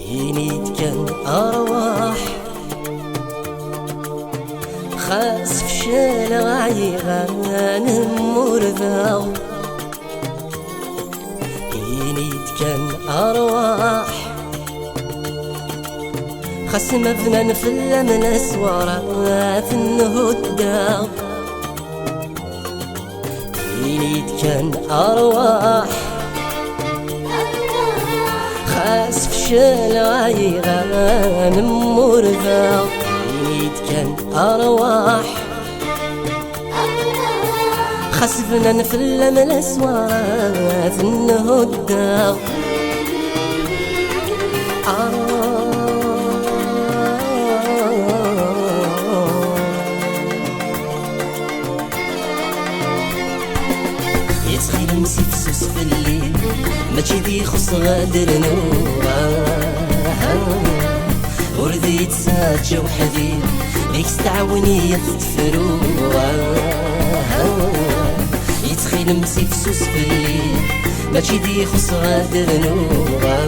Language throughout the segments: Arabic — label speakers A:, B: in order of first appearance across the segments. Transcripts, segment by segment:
A: كينيت كان أرواح خاس في شارع غانم مرذاو. كينيت كان أرواح خاس مفنان في اللمن أسوارات النهداو. كينيت كان أرواح خاس في شارع غانم مرذاو. كينيت كان أرواح خسفنا في اللمن أسوارات النهداو. يتخيل مسفسوس في الليل ماشي دي خص غادر نورا. وردي يتساجى وحديد ليك استعوني تتفروها. يتخيل مسفسوس في الليل ماشي دي خص غادر نورا.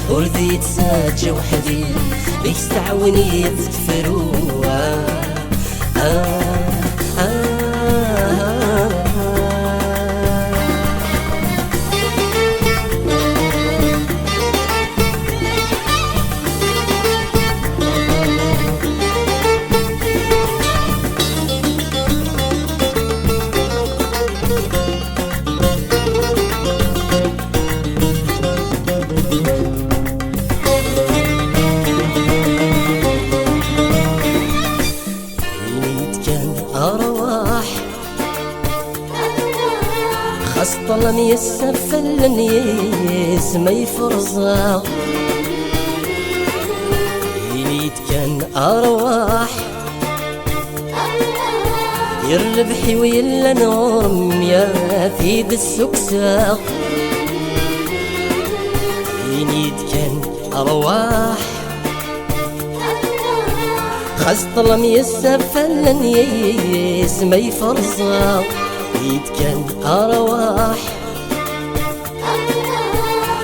A: وردي يتساجى وحديد ليك استعوني تتفروها. أرواح خاص طلن يسفلن يسمي فرزا. كينيت كان أرواح يربحي ويلا نور يا فيد السكسا. كينيت كان أرواح خاص طلم يسفلن يسمي فرزا. كينيت كان أرواح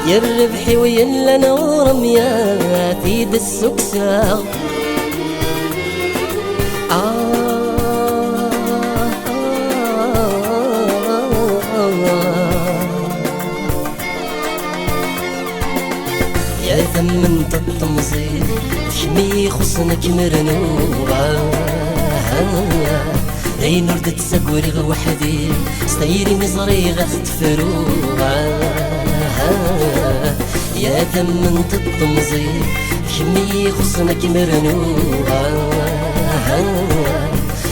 A: يربحي ويلا نورم يا فيد السكسا. يا ثمنت التمزيل شمي خصنك مرنوبة. لين ورد تسقوري غير وحدي ستيري مزري غتتفروها. يا ثمنت التمزيل شمي خصنك مرنوبة.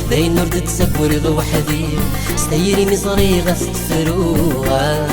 A: لين ورد تسقوري غير وحدي ستيري مزري غتتفروها.